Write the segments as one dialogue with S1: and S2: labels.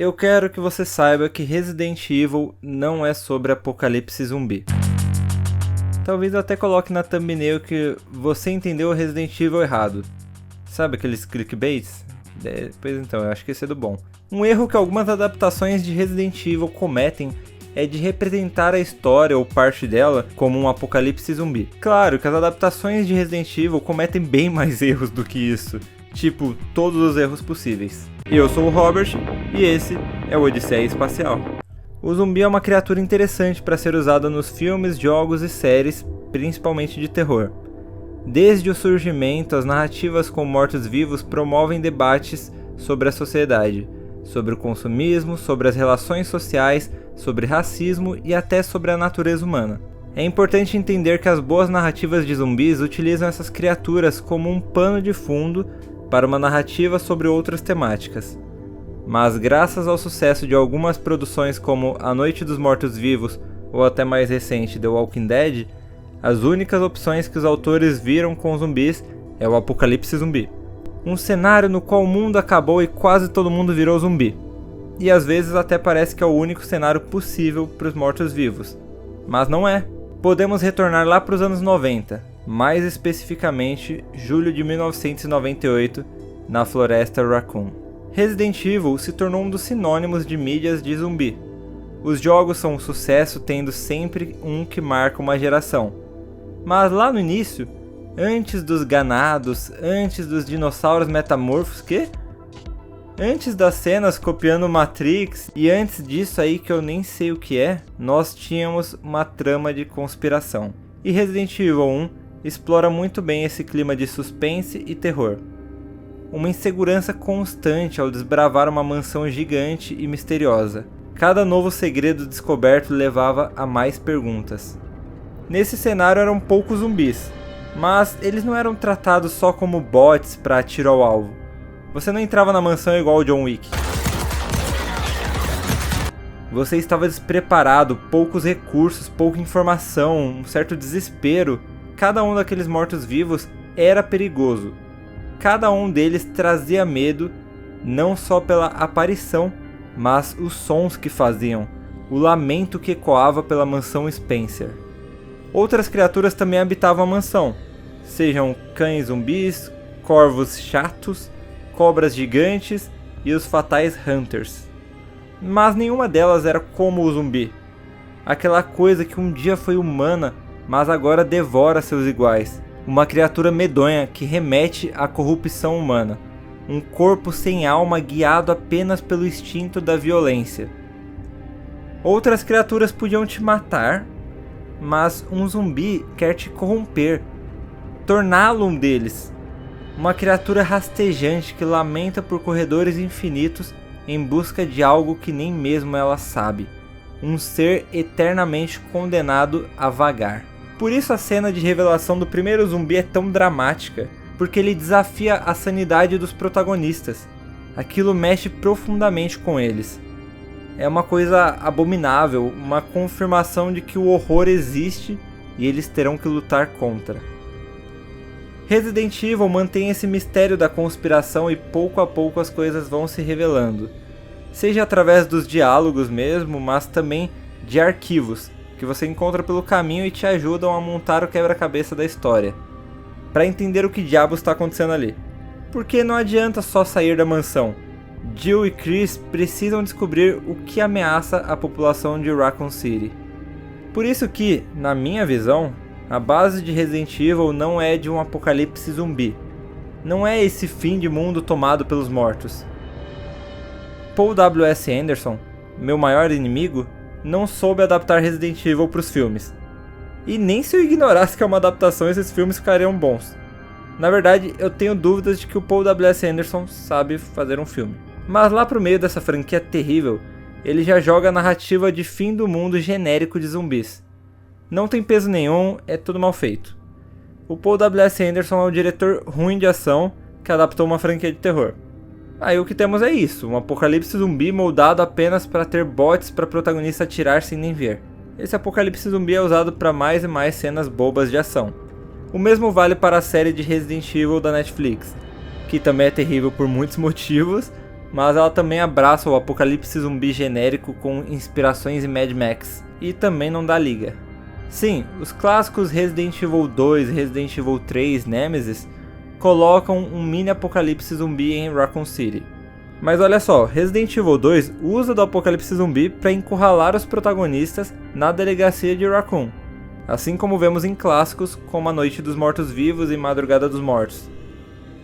S1: Eu quero que você saiba que Resident Evil não é sobre apocalipse zumbi. Talvez eu até coloque na thumbnail que você entendeu Resident Evil errado. Sabe aqueles clickbaits? Pois então, eu acho que esse é do bom. Um erro que algumas adaptações de Resident Evil cometem é de representar a história ou parte dela como um apocalipse zumbi. Claro que as adaptações de Resident Evil cometem bem mais erros do que isso. Tipo, todos os erros possíveis. Eu sou o Robert e esse é o Odisseia Espacial. O zumbi é uma criatura interessante para ser usada nos filmes, jogos e séries, principalmente de terror. Desde o surgimento, as narrativas com mortos-vivos promovem debates sobre a sociedade, sobre o consumismo, sobre as relações sociais, sobre racismo e até sobre a natureza humana. É importante entender que as boas narrativas de zumbis utilizam essas criaturas como um pano de fundo para uma narrativa sobre outras temáticas. Mas graças ao sucesso de algumas produções como A Noite dos Mortos-Vivos ou até mais recente The Walking Dead, as únicas opções que os autores viram com zumbis é o apocalipse zumbi. Um cenário no qual o mundo acabou e quase todo mundo virou zumbi. E às vezes até parece que é o único cenário possível para os mortos-vivos. Mas não é. Podemos retornar lá para os anos 90, mais especificamente julho de 1998, na Floresta Raccoon. Resident Evil se tornou um dos sinônimos de mídias de zumbi. Os jogos são um sucesso, tendo sempre um que marca uma geração. Mas lá no início, antes dos ganados, antes dos dinossauros metamorfos, antes das cenas copiando Matrix e antes disso aí que eu nem sei o que é, nós tínhamos uma trama de conspiração. E Resident Evil 1 explora muito bem esse clima de suspense e terror. Uma insegurança constante ao desbravar uma mansão gigante e misteriosa. Cada novo segredo descoberto levava a mais perguntas. Nesse cenário eram poucos zumbis, mas eles não eram tratados só como bots para tiro ao alvo. Você não entrava na mansão igual o John Wick. Você estava despreparado, poucos recursos, pouca informação, um certo desespero. Cada um daqueles mortos-vivos era perigoso. Cada um deles trazia medo, não só pela aparição, mas os sons que faziam, o lamento que ecoava pela mansão Spencer. Outras criaturas também habitavam a mansão, sejam cães zumbis, corvos chatos, cobras gigantes e os fatais Hunters. Mas nenhuma delas era como o zumbi. Aquela coisa que um dia foi humana, mas agora devora seus iguais. Uma criatura medonha que remete à corrupção humana. Um corpo sem alma guiado apenas pelo instinto da violência. Outras criaturas podiam te matar, mas um zumbi quer te corromper, torná-lo um deles. Uma criatura rastejante que lamenta por corredores infinitos em busca de algo que nem mesmo ela sabe. Um ser eternamente condenado a vagar. Por isso a cena de revelação do primeiro zumbi é tão dramática, porque ele desafia a sanidade dos protagonistas. Aquilo mexe profundamente com eles. É uma coisa abominável, uma confirmação de que o horror existe e eles terão que lutar contra. Resident Evil mantém esse mistério da conspiração e pouco a pouco as coisas vão se revelando. Seja através dos diálogos mesmo, mas também de arquivos, que você encontra pelo caminho e te ajudam a montar o quebra-cabeça da história, para entender o que diabos está acontecendo ali. Porque não adianta só sair da mansão. Jill e Chris precisam descobrir o que ameaça a população de Raccoon City. Por isso que, na minha visão, a base de Resident Evil não é de um apocalipse zumbi. Não é esse fim de mundo tomado pelos mortos. Paul W.S. Anderson, meu maior inimigo, não soube adaptar Resident Evil para os filmes. E nem se eu ignorasse que é uma adaptação, esses filmes ficariam bons. Na verdade, eu tenho dúvidas de que o Paul W.S. Anderson sabe fazer um filme. Mas lá pro meio dessa franquia terrível, ele já joga a narrativa de fim do mundo genérico de zumbis. Não tem peso nenhum, é tudo mal feito. O Paul W.S. Anderson é um diretor ruim de ação que adaptou uma franquia de terror. Aí o que temos é isso, um apocalipse zumbi moldado apenas para ter bots para protagonista atirar sem nem ver. Esse apocalipse zumbi é usado para mais e mais cenas bobas de ação. O mesmo vale para a série de Resident Evil da Netflix, que também é terrível por muitos motivos, mas ela também abraça o apocalipse zumbi genérico com inspirações em Mad Max, e também não dá liga. Sim, os clássicos Resident Evil 2 e Resident Evil 3 Nemesis colocam um mini apocalipse zumbi em Raccoon City. Mas olha só, Resident Evil 2 usa do apocalipse zumbi para encurralar os protagonistas na delegacia de Raccoon, assim como vemos em clássicos como A Noite dos Mortos-Vivos e Madrugada dos Mortos.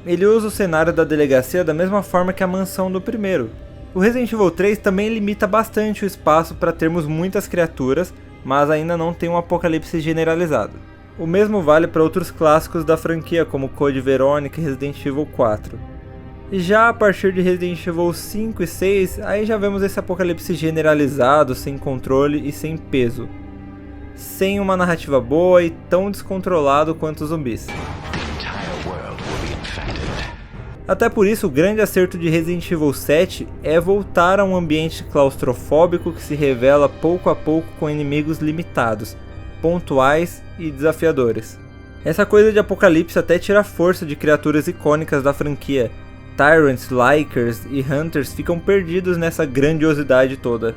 S1: Ele usa o cenário da delegacia da mesma forma que a mansão do primeiro. O Resident Evil 3 também limita bastante o espaço para termos muitas criaturas, mas ainda não tem um apocalipse generalizado. O mesmo vale para outros clássicos da franquia como Code Veronica e Resident Evil 4. E já a partir de Resident Evil 5 e 6, aí já vemos esse apocalipse generalizado, sem controle e sem peso. Sem uma narrativa boa e tão descontrolado quanto os zumbis. Até por isso, o grande acerto de Resident Evil 7 é voltar a um ambiente claustrofóbico que se revela pouco a pouco com inimigos limitados, pontuais e desafiadores. Essa coisa de apocalipse até tira a força de criaturas icônicas da franquia. Tyrants, Likers e Hunters ficam perdidos nessa grandiosidade toda.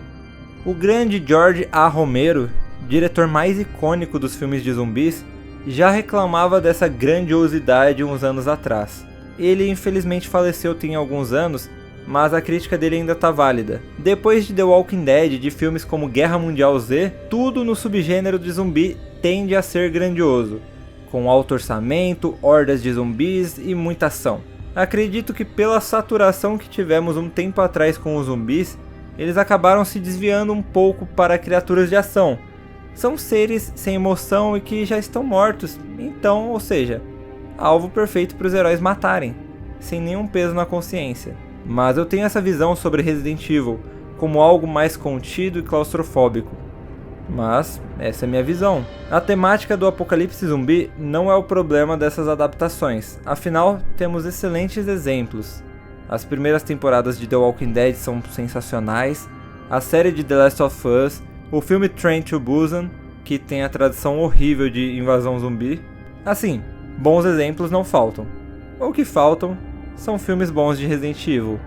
S1: O grande George A. Romero, diretor mais icônico dos filmes de zumbis, já reclamava dessa grandiosidade uns anos atrás. Ele infelizmente faleceu tem alguns anos, mas a crítica dele ainda tá válida. Depois de The Walking Dead e de filmes como Guerra Mundial Z, tudo no subgênero de zumbi tende a ser grandioso, com alto orçamento, hordas de zumbis e muita ação. Acredito que pela saturação que tivemos um tempo atrás com os zumbis, eles acabaram se desviando um pouco para criaturas de ação. São seres sem emoção e que já estão mortos, então, ou seja, alvo perfeito para os heróis matarem, sem nenhum peso na consciência. Mas eu tenho essa visão sobre Resident Evil, como algo mais contido e claustrofóbico. Mas essa é minha visão. A temática do apocalipse zumbi não é o problema dessas adaptações, afinal temos excelentes exemplos. As primeiras temporadas de The Walking Dead são sensacionais, a série de The Last of Us, o filme Train to Busan, que tem a tradução horrível de invasão zumbi. Assim, bons exemplos não faltam. O que faltam são filmes bons de Resident Evil.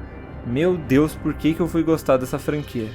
S1: Meu Deus, por que eu fui gostar dessa franquia?